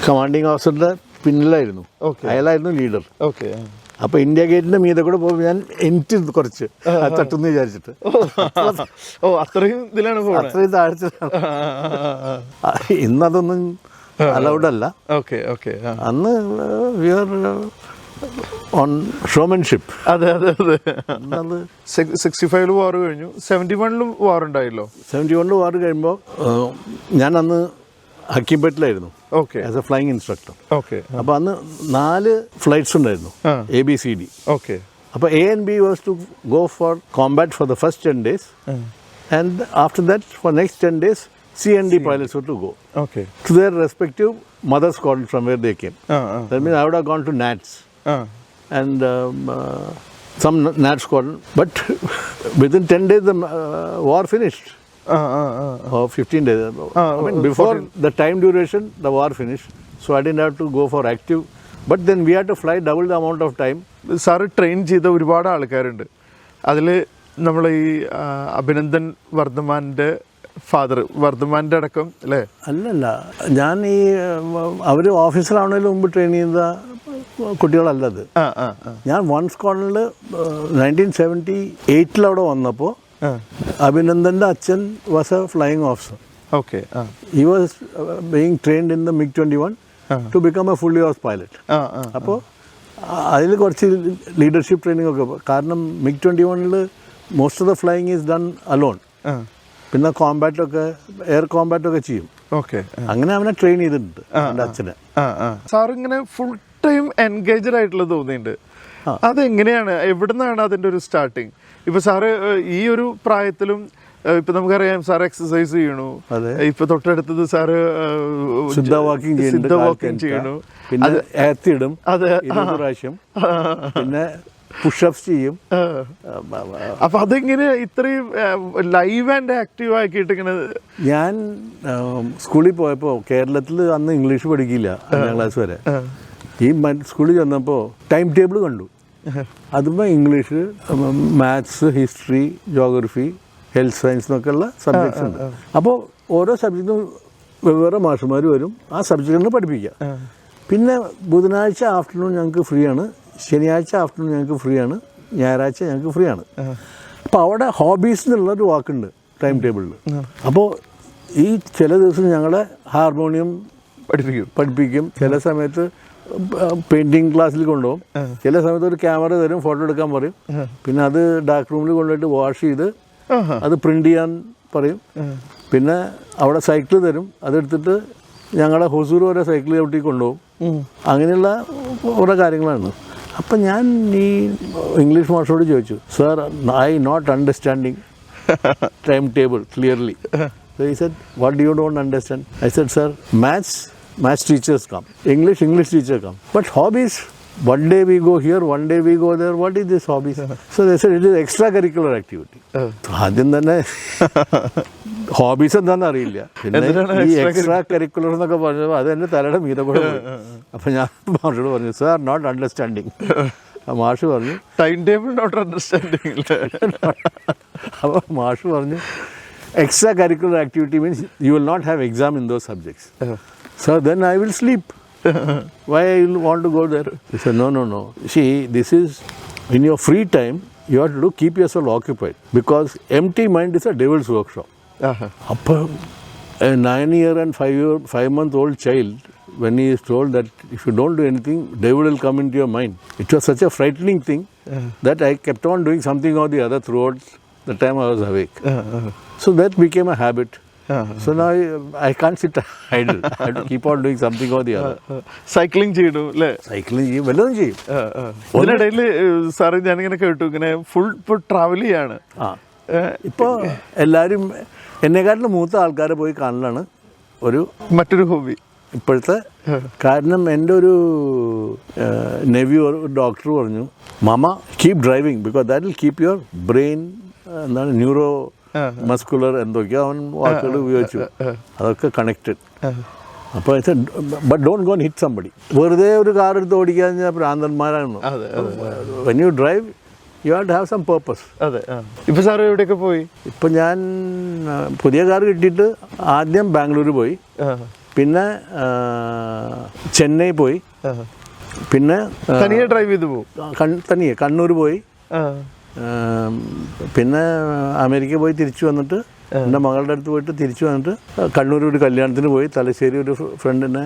കമാൻഡിങ് ഓഫീസറുടെ പിന്നിലായിരുന്നു, അയാളായിരുന്നു ലീഡർ. ഓക്കെ. അപ്പൊ ഇന്ത്യ ഗേറ്റിന്റെ മീതെ കൂടെ പോകുമ്പോൾ ഞാൻ എനിക്ക് കുറച്ച് തട്ടുന്നു വിചാരിച്ചിട്ട് അത്രയും ഇതിലാണ് അത്രയും താഴ്ച. ഇന്നതൊന്നും അലൗഡ് അല്ല. Okay okay. അന്ന് വി ആർ ഓൺ ഷോമൻഷിപ്പ്. അതെ അതെ അതെ. 65 വാർ കഴിഞ്ഞു, 71 വാർ ഉണ്ടായല്ലോ. 71 വാർ കഴിയുമ്പോൾ ഞാൻ അന്ന് ഹക്കീംപേട്ടിലായിരുന്നു ആസ് എ ഫ്ലൈയിങ് ഇൻസ്ട്രക്ടർ. അപ്പൊ അന്ന് 4 ഫ്ലൈറ്റ്സ് ഉണ്ടായിരുന്നു, ABCD. അപ്പൊ A and B was to go for combat for the first 10 days, and after that for next 10 days C and D pilots were to go to their respective mother squadron from where they came. That means I would have gone to NATS and some NAT squadron, but within 10 days the war finished. Or 15 days. I mean, before 14. The time duration, the war finished. So I didn't have to go for active. But then we had to fly double the amount of time. Sir train ചെയ്ത ഒരുപാട് ആൾക്കാരുണ്ട്. അതിൽ നമ്മൾ ഈ Abhinandan വർദ്ധമാൻ്റെ father, വർദ്ധമാൻ്റെ അടക്കം അല്ലേ? അല്ലല്ല, ഞാൻ ഈ അവർ ഓഫീസറാവുന്നതിന് മുമ്പ് ട്രെയിൻ ചെയ്ത കുട്ടികളല്ലത്. ഞാൻ 1 സ്ക്വാഡ്രണിൽ 1978 അവിടെ വന്നപ്പോൾ അഭിനന്ദന്റെ അച്ഛൻ was A flying officer. Okay. He was being trained in the MiG-21 to become a fully ops pilot. അപ്പോൾ അതിൽ കുറച്ച് ലീഡർഷിപ്പ് ട്രെയിനിങ് ഒക്കെ, കാരണം MiG-21 most of the flying is done alone. പിന്നെ കോമ്പാറ്റൊക്കെ എയർ കോമ്പാറ്റൊക്കെ ചെയ്യും. അങ്ങനെ അവനെ ട്രെയിൻ ചെയ്തിട്ടുണ്ട് എൻ്റെ അച്ഛനെ. സാറിങ്ങനെ ഫുൾ ടൈം എൻഗേജഡ് ആയിട്ടുള്ളത് തോന്നിയിട്ടുണ്ട്. അതെങ്ങനെയാണ്, എവിടുന്നാണ് അതിൻ്റെ ഒരു സ്റ്റാർട്ടിങ്? ഇപ്പൊ സാറ് ഈ ഒരു പ്രായത്തിലും ഇപ്പൊ നമുക്കറിയാം സാർ എക്സസൈസ് ചെയ്യണു, ഇപ്പൊ തൊട്ടടുത്തത് സാറ് സിദ്ധ വാക്കിംഗ് ചെയ്യണു, പിന്നെ എത്തിയിടും 20 പ്രാവശ്യം, പിന്നെ പുഷപ്സ് ചെയ്യും. അപ്പൊ അതെങ്ങനെ ഇത്രയും ലൈവ് ആൻഡ് ആക്റ്റീവ് ആക്കിയിട്ട് ഇങ്ങനെ? ഞാൻ സ്കൂളിൽ പോയപ്പോൾ കേരളത്തിൽ അന്ന് ഇംഗ്ലീഷ് പഠിക്കില്ല 5ാം ക്ലാസ് വരെ. ഈ സ്കൂളിൽ ചെന്നപ്പോൾ ടൈം ടേബിൾ കണ്ടു. അതുമ്പോൾ English, maths, history, geography, health science എന്നൊക്കെയുള്ള സബ്ജക്ട്സ് ഉണ്ട്. അപ്പോൾ ഓരോ സബ്ജക്റ്റിനും വെവ്വേറെ മാഷുമാർ വരും, ആ സബ്ജക്റ്റിനെ പഠിപ്പിക്കുക. പിന്നെ ബുധനാഴ്ച ആഫ്റ്റർനൂൺ ഞങ്ങൾക്ക് ഫ്രീ ആണ്, ശനിയാഴ്ച ആഫ്റ്റർനൂൺ ഞങ്ങൾക്ക് ഫ്രീ ആണ്, ഞായറാഴ്ച ഞങ്ങൾക്ക് ഫ്രീ ആണ്. അപ്പോൾ അവിടെ ഹോബീസ് എന്നുള്ളൊരു വാക്കുണ്ട് ടൈം ടേബിളിൽ. അപ്പോൾ ഈ ചില ദിവസം ഞങ്ങളെ ഹാർമോണിയം പഠിപ്പിക്കും, ചില സമയത്ത് പെയിൻറ്റിങ് ക്ലാസ്സിൽ കൊണ്ടുപോകും, ചില സമയത്ത് ഒരു ക്യാമറ തരും, ഫോട്ടോ എടുക്കാൻ പറയും. പിന്നെ അത് ഡാർക്ക് റൂമിൽ കൊണ്ടുപോയിട്ട് വാഷ് ചെയ്ത് അത് പ്രിൻ്റ് ചെയ്യാൻ പറയും. പിന്നെ അവിടെ സൈക്കിൾ തരും, അതെടുത്തിട്ട് ഞങ്ങളെ ഹൊസൂർ വരെ സൈക്കിൾ ചവിട്ടി കൊണ്ടുപോകും. അങ്ങനെയുള്ള കുറേ കാര്യങ്ങളാണ്. അപ്പം ഞാൻ ഈ ഇംഗ്ലീഷ് മാഷോട് ചോദിച്ചു, sir I not understanding time table clearly. So he said, what do you don't understand? I said, sir, maths teachers come, English teacher come, but hobbies, one day we go here, one day we go there, what is this hobbies? So they said it is extracurricular activity. ആദ്യം തന്നെ hobbies എന്താണെന്ന് അറിയില്ല, പിന്നെ ഈ extra curricular എന്നൊക്കെ പറഞ്ഞപ്പോൾ അത് എൻ്റെ തലയുടെ മീതെ കൂടെ പോയി. അപ്പം ഞാൻ മാഷോട് പറഞ്ഞു, സാർ നോട്ട് അണ്ടർസ്റ്റാൻഡിങ്. മാഷ് പറഞ്ഞു ടൈം ടേബിൾ നോട്ട് അണ്ടർസ്റ്റാൻഡിങ്. അപ്പോൾ മാഷ് പറഞ്ഞു extra curricular activity means you will not have exam in those subjects. So then I will sleep. Why I will want to go there? He said, no. See, this is in your free time, you have to keep yourself occupied because empty mind is a devil's workshop. അപ്പോൾ a 9-year and 5-month-old child, when he is told that if you don't do anything, devil will come into your mind. It was such a frightening thing that I kept on doing something or the other throughout the time I was awake. So that became a habit. So now I can't sit idle. I have to keep on doing something or the other. Cycling ചെയ്തു അല്ലേ? Cycling ചെയ്യും, വല്ലതും ചെയ്യും. ഇതിനിടയിൽ sir ഞാനിങ്ങനെ കേട്ടു ഇങ്ങനെ full ഇപ്പോൾ ട്രാവൽ ചെയ്യാണ്. ഇപ്പോൾ എല്ലാവരും എന്നെക്കാട്ടിലും മൂത്ത ആൾക്കാരെ പോയി കാണലാണ് മറ്റൊരു ഹോബി ഇപ്പോഴത്തെ. കാരണം എൻ്റെ ഒരു നെവ്യൂ ഡോക്ടർ പറഞ്ഞു, മാമ keep driving because that will keep your brain എന്താണ് ന്യൂറോ മസ്കുലർ എന്തൊക്കെയോ അവൻ വാക്കുകൾ ഉപയോഗിച്ചു, അതൊക്കെ കണക്റ്റഡ്. അപ്പോൾ but don't go hit somebody. വെറുതെ ഒരു കാർ എടുത്ത് ഓടിക്കാൻ ഭ്രാന്തന്മാരാണ്. When you drive you have to have some purpose. അതെ. ഇപ്പോൾ സാറ് എവിടെയൊക്കെ പോയി? ഇപ്പം ഞാൻ പുതിയ കാർ കിട്ടിയിട്ട് ആദ്യം ബാംഗ്ലൂർ പോയി, പിന്നെ ചെന്നൈ പോയി, പിന്നെ തനിയെ ഡ്രൈവ് ചെയ്ത് പോകും. തനിയെ കണ്ണൂർ പോയി, പിന്നെ അമേരിക്ക പോയി തിരിച്ചു വന്നിട്ട് എൻ്റെ മകളുടെ അടുത്ത് പോയിട്ട് തിരിച്ചു വന്നിട്ട് കണ്ണൂർ ഒരു കല്യാണത്തിന് പോയി, തലശ്ശേരി ഒരു ഫ്രണ്ടിനെ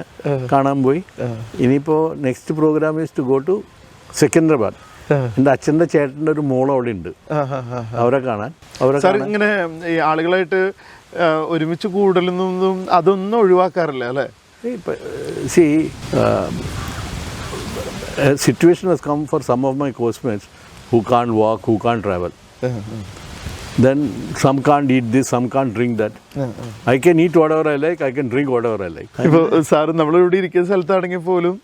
കാണാൻ പോയി. ഇനിയിപ്പോൾ next programme is to go to Secunderabad. എൻ്റെ അച്ഛൻ്റെ ചേട്ടൻ്റെ ഒരു മോൾ അവിടെ ഉണ്ട്, അവരെ കാണാൻ. ഇങ്ങനെ ഈ ആളുകളായിട്ട് ഒരുമിച്ച് കൂടലൊന്നും അതൊന്നും ഒഴിവാക്കാറില്ല അല്ലേ? C situation has come for some of my course-mates who can't walk, who can't travel. Then some can't eat this, some can't drink that. I can eat whatever I like, I can drink whatever I like. ഇപ്പോൾ sir നമ്മളിവിടെ ഇരിക്കുന്ന സ്ഥലത്താണെങ്കിൽ പോലും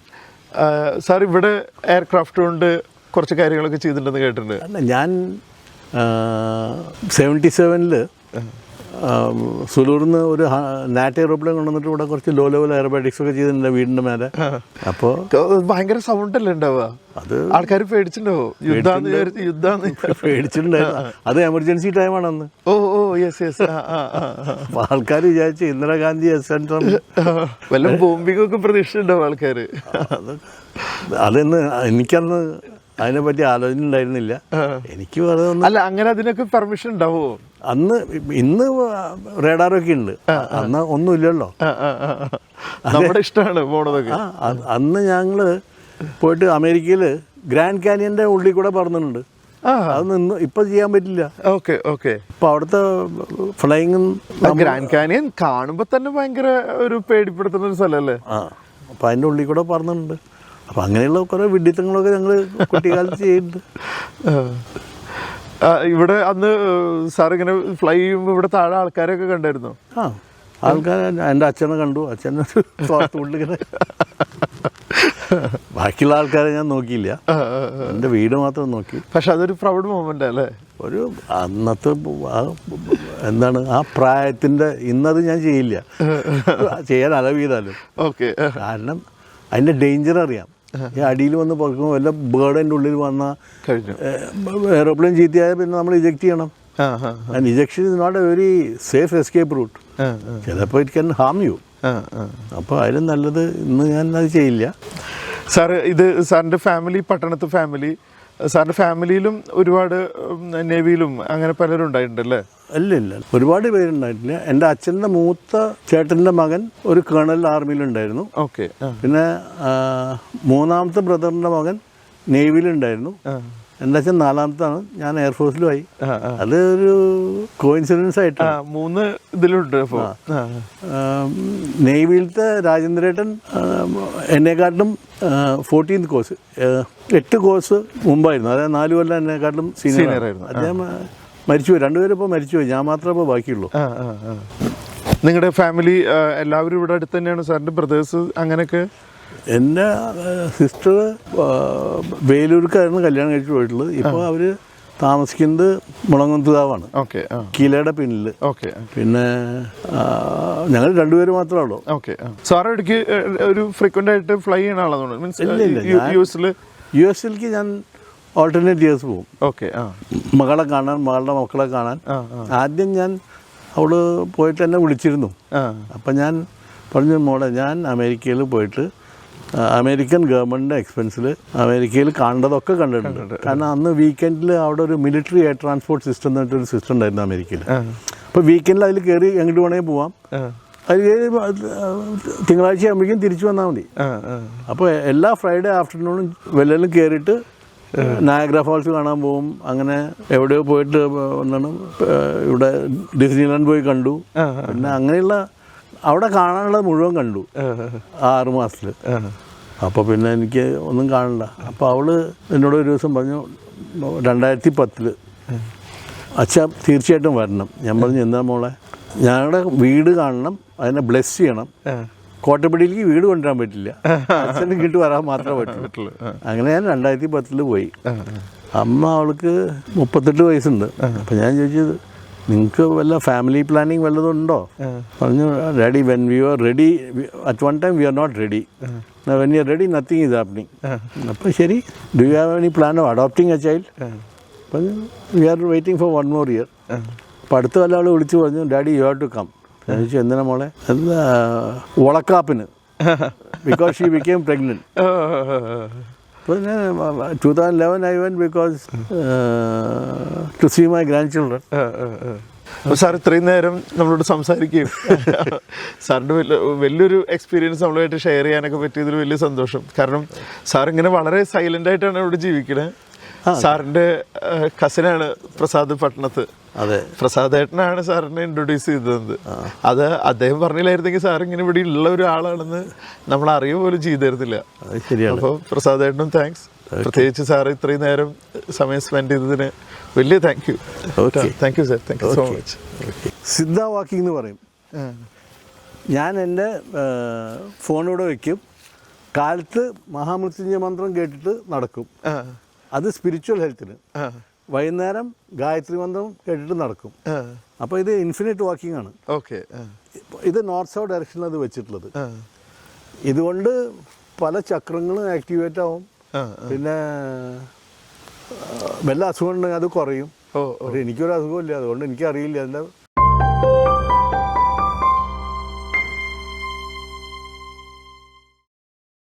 sir ഇവിടെ aircraft കൊണ്ട് കുറച്ച് കാര്യങ്ങളൊക്കെ ചെയ്തിട്ടുണ്ടെന്ന് കേട്ടിട്ടുണ്ട്. അല്ല, ഞാൻ 77-ൽ സുലൂർന്ന് ഒരു നാറ്റ് എയറോപ്ലെയിൻ കൊണ്ടുവന്നിട്ട് ഇവിടെ കുറച്ച് ലോ ലെവൽ എയറോബാറ്റിക്സ് ഒക്കെ ചെയ്തിട്ടുണ്ട് വീടിൻ്റെ മേലെ. അപ്പോൾ ഭയങ്കര സൗണ്ട് അല്ലേ ഉണ്ടാവുക? അത് ആൾക്കാർ പേടിച്ചിട്ടുണ്ടാവോ? പേടിച്ചിട്ടുണ്ടായിരുന്നു. അത് എമർജൻസി ടൈമാണെന്ന്. ഓ യെസ് യെസ്. ആൾക്കാർ വിചാരിച്ചു ഇന്ദിരാഗാന്ധി വല്ല ബോംബിങ്ങൊക്കെ പ്രതീക്ഷിച്ചിട്ടുണ്ടാവും ആൾക്കാർ. അതെന്ന് എനിക്കന്ന് അതിനെപ്പറ്റി ആലോചന ഉണ്ടായിരുന്നില്ല. എനിക്ക് അല്ല, അങ്ങനെ അതിനൊക്കെ പെർമിഷൻ ഉണ്ടാവുമോ? ഇന്ന് റേഡാറൊക്കെ ഉണ്ട്, അന്ന് ഒന്നുമില്ലല്ലോ. നമ്മുടെ ഇഷ്ടമാണ് പോണതൊക്കെ. അന്ന് ഞങ്ങൾ പോയിട്ട് അമേരിക്കയിൽ ഗ്രാൻഡ് കാനിയൻ്റെ ഉള്ളിൽ കൂടെ പറന്നിട്ടുണ്ട്. അത് ഇപ്പൊ ചെയ്യാൻ പറ്റില്ല. Okay okay. ഇപ്പൊ അവിടുത്തെ ഫ്ലൈയിങ് ഗ്രാൻഡ് കാനിയൻ കാണുമ്പോ തന്നെ ഭയങ്കര ഒരു പേടിപ്പെടുത്തുന്ന ഒരു സ്ഥലമല്ലേ? അപ്പൊ അതിൻ്റെ ഉള്ളിൽ കൂടെ പറന്നിട്ടുണ്ട്. അപ്പം അങ്ങനെയുള്ള കുറേ വിഡ്ഢിത്തങ്ങളൊക്കെ ഞങ്ങൾ കുട്ടിക്കാലത്ത് ചെയ്യുന്നുണ്ട്. ഇവിടെ അന്ന് സാർ ഇങ്ങനെ ഫ്ലൈ ചെയ്യുമ്പോൾ ഇവിടെ താഴെ ആൾക്കാരൊക്കെ കണ്ടായിരുന്നു? ആൾക്കാർ എൻ്റെ അച്ഛനെ കണ്ടു. അച്ഛനൊരു തോർത്തുള്ളിങ്ങനെ. ബാക്കിയുള്ള ആൾക്കാരെ ഞാൻ നോക്കിയില്ല, എൻ്റെ വീട് മാത്രം നോക്കി. പക്ഷെ അതൊരു പ്രൗഡ് മൊമെന്റ് അല്ലേ? ഒരു അന്നത്തെ എന്താണ് ആ പ്രായത്തിൻ്റെ. ഇന്നത് ഞാൻ ചെയ്യില്ല, ചെയ്യാൻ അലവ് ചെയ്താലും. ഓക്കെ. കാരണം അതിൻ്റെ ഡേഞ്ചർ അറിയാം. ഈ അടിയിൽ വന്ന് പറക്കുമ്പോൾ വല്ല ബേർഡിൻ്റെ ഉള്ളിൽ വന്നാൽ എയറോപ്ലെയിൻ ചീത്തയായാൽ പിന്നെ നമ്മൾ ഇജക്റ്റ് ചെയ്യണം. And ejection is not a very safe escape route. ചിലപ്പോൾ ഇറ്റ് ക്യാൻ ഹാം യു. അപ്പോൾ അതിലും നല്ലത് ഇന്ന് ഞാൻ അത് ചെയ്യില്ല. സാർ, ഇത് സാറിൻ്റെ ഫാമിലി, പട്ടണത്ത് ഫാമിലി, സാറിൻ്റെ ഫാമിലിയിലും ഒരുപാട് നേവിയിലും അങ്ങനെ പലരും ഉണ്ടായിട്ടുണ്ടല്ലേ? ഇല്ല, ഒരുപാട് പേരുണ്ടായിട്ടില്ല. എൻ്റെ അച്ഛൻ്റെ മൂത്ത ചേട്ടൻ്റെ മകൻ ഒരു കേണൽ ആർമിയിലുണ്ടായിരുന്നു. ഓക്കെ. പിന്നെ മൂന്നാമത്തെ ബ്രദറിൻ്റെ മകൻ നേവിയിലുണ്ടായിരുന്നു. എൻ്റെ അച്ഛൻ 4ാമത്താണ്. ഞാൻ എയർഫോഴ്സിലുമായി. അതൊരു കോയിൻസിഡൻസ് ആയിട്ട് 3 ഇതിലുണ്ട്. അപ്പോൾ നേവിയിലത്തെ രാജേന്ദ്രേട്ടൻ എന്നെക്കാട്ടിലും 14th കോഴ്സ് 8 കോഴ്സ് മുമ്പായിരുന്നു. അതായത് 4 കൊല്ലം എന്നെക്കാട്ടിലും സീനിയർ ആയിരുന്നു. അദ്ദേഹം മരിച്ചുപോയി. 2 പേരും ഇപ്പോൾ മരിച്ചുപോയി. ഞാൻ മാത്രമേ ഇപ്പോൾ ബാക്കിയുള്ളൂ. നിങ്ങളുടെ ഫാമിലി എല്ലാവരും ഇവിടെ അടുത്ത് തന്നെയാണ്? സാറിൻ്റെ ബ്രദേഴ്സ് അങ്ങനെയൊക്കെ? എൻ്റെ സിസ്റ്റർ വേലൂർക്കായിരുന്നു കല്യാണം കഴിച്ചു പോയിട്ടുള്ളത്. ഇപ്പോൾ അവർ താമസിക്കുന്നത് മുളങ്ങുന്നതാവാണ്. ഓക്കെ. കീലയുടെ പിന്നിൽ. ഓക്കെ. പിന്നെ ഞങ്ങൾ 2 പേര് മാത്രമേ ഉള്ളൂ. ഓക്കെ. സാറ് ഇടയ്ക്ക് ഒരു ഫ്രീക്വൻ്റ് ആയിട്ട് ഫ്ലൈ ചെയ്യുന്ന ആളാണ്? മീൻസ് യു എസിലേക്ക് ഞാൻ ഓൾട്ടർനേറ്റ് ഇയേഴ്സ് പോകും. ഓക്കെ. ആ മകളെ കാണാൻ, മകളുടെ മക്കളെ കാണാൻ. ആദ്യം ഞാൻ അവള് പോയിട്ട് എന്നെ വിളിച്ചിരുന്നു. അപ്പം ഞാൻ പറഞ്ഞു, മോളെ ഞാൻ അമേരിക്കയിൽ പോയിട്ട് അമേരിക്കൻ ഗവൺമെൻറ്റിൻ്റെ എക്സ്പെൻസിൽ അമേരിക്കയിൽ കാണേണ്ടതൊക്കെ കണ്ടിട്ടുണ്ട്. കാരണം അന്ന് വീക്കെൻഡിൽ അവിടെ ഒരു മിലിറ്ററി എയർ ട്രാൻസ്പോർട്ട് സിസ്റ്റം എന്ന് പറഞ്ഞിട്ടൊരു സിസ്റ്റം ഉണ്ടായിരുന്നു അമേരിക്കയിൽ. അപ്പോൾ വീക്കെൻഡിൽ അതിൽ കയറി എങ്ങോട്ട് വേണമെങ്കിൽ പോവാം. അതിൽ കയറി തിങ്കളാഴ്ച ആകുമ്പോഴേക്കും തിരിച്ചു വന്നാൽ മതി. അപ്പോൾ എല്ലാ ഫ്രൈഡേ ആഫ്റ്റർനൂണും വെല്ലലും കയറിയിട്ട് നയാഗ്ര ഫാൾസ് കാണാൻ പോകും. അങ്ങനെ എവിടെയോ പോയിട്ട് എന്താണ് ഇവിടെ ഡിസ്നിലാൻഡ് പോയി കണ്ടു. പിന്നെ അങ്ങനെയുള്ള അവിടെ കാണാനുള്ളത് മുഴുവൻ കണ്ടു 6 മാസത്തിൽ. അപ്പോൾ പിന്നെ എനിക്ക് ഒന്നും കാണണ്ട. അപ്പോൾ അവള് എന്നോട് ഒരു ദിവസം പറഞ്ഞു, 2010 അച്ഛാ തീർച്ചയായിട്ടും വരണം. ഞാൻ പറഞ്ഞു, എന്താ മോളെ, ഞങ്ങളുടെ വീട് കാണണം, അതിനെ ബ്ലെസ് ചെയ്യണം. കോട്ടപ്പടിയിലേക്ക് വീട് കൊണ്ടുവരാൻ പറ്റില്ല, അച്ഛനും ഇങ്ങോട്ട് വരാൻ മാത്രമേ പറ്റുള്ളൂ. അങ്ങനെ ഞാൻ 2010 പോയി. അമ്മ അവൾക്ക് 38 വയസ്സുണ്ട്. അപ്പം ഞാൻ ചോദിച്ചത്, നിങ്ങൾക്ക് വല്ല ഫാമിലി പ്ലാനിങ് വല്ലതും ഉണ്ടോ? പറഞ്ഞു, daddy when we are ready, at one time we are not ready, when you are ready nothing is happening. അപ്പോൾ ശരി, do you have any plan of adopting a child? പറഞ്ഞു, we are waiting for 1 more year. അപ്പോൾ അടുത്ത വല്ല ആൾ വിളിച്ച് പറഞ്ഞു, daddy you have to come. ഞാൻ ചോദിച്ചു, എന്തിനാ മോളെ? എന്താ വളക്കാപ്പിന്, ബിക്കോസ് ഷീ ബിക്കേം പ്രഗ്നൻറ്റ്. അപ്പോൾ ഞാൻ 2011 I went because to see my grandchildren. Sir ഇത്രയും നേരം നമ്മളോട് സംസാരിക്കുകയും സാറിൻ്റെ വലിയൊരു എക്സ്പീരിയൻസ് നമ്മളുമായിട്ട് ഷെയർ ചെയ്യാനൊക്കെ പറ്റിയതിൽ വലിയ സന്തോഷം. കാരണം സാർ ഇങ്ങനെ വളരെ സൈലൻ്റ് ആയിട്ടാണ് ഇവിടെ ജീവിക്കുന്നത്. സാറിൻ്റെ കസിനാണ് പ്രസാദ് പട്ടണത്ത്. അതെ, പ്രസാദ് ഏട്ടനാണ് സാറിനെ ഇൻട്രൊഡ്യൂസ് ചെയ്തത്. അത് അദ്ദേഹം പറഞ്ഞില്ലായിരുന്നെങ്കിൽ സാർ ഇങ്ങനെ ഇവിടെ ഉള്ള ഒരാളാണെന്ന് നമ്മൾ അറിയുക പോലും ചെയ്തിരുന്നില്ല. അപ്പോൾ പ്രസാദ് ഏട്ടനും താങ്ക്സ്. പ്രത്യേകിച്ച് സാർ ഇത്രയും നേരം സമയം സ്പെൻഡ് ചെയ്തതിന് വലിയ thank you. Thank you sir, thank you so much. Siddha walking എന്ന് പറയും. ഞാൻ എൻ്റെ ഫോണിലൂടെ വയ്ക്കും, കാലത്ത് മഹാമൃത്യുഞ്ജയ മന്ത്രം കേട്ടിട്ട് നടക്കും. അത് സ്പിരിച്വൽ ഹെൽത്തിന്. വൈകുന്നേരം ഗായത്രി മന്ത്രം കേട്ടിട്ട് നടക്കും. അപ്പോൾ ഇത് ഇൻഫിനിറ്റ് വാക്കിംഗ് ആണ്. ഓക്കെ. ഇത് നോർത്ത് സൗത്ത് ഡയറക്ഷനിൽ അത് വെച്ചിട്ടുള്ളത്. ഇതുകൊണ്ട് പല ചക്രങ്ങളും ആക്ടിവേറ്റ് ആവും. പിന്നെ വല്ല അസുഖം ഉണ്ടെങ്കിൽ അത് കുറയും. എനിക്കൊരു അസുഖമില്ല, അതുകൊണ്ട് എനിക്കറിയില്ല അതിൻ്റെ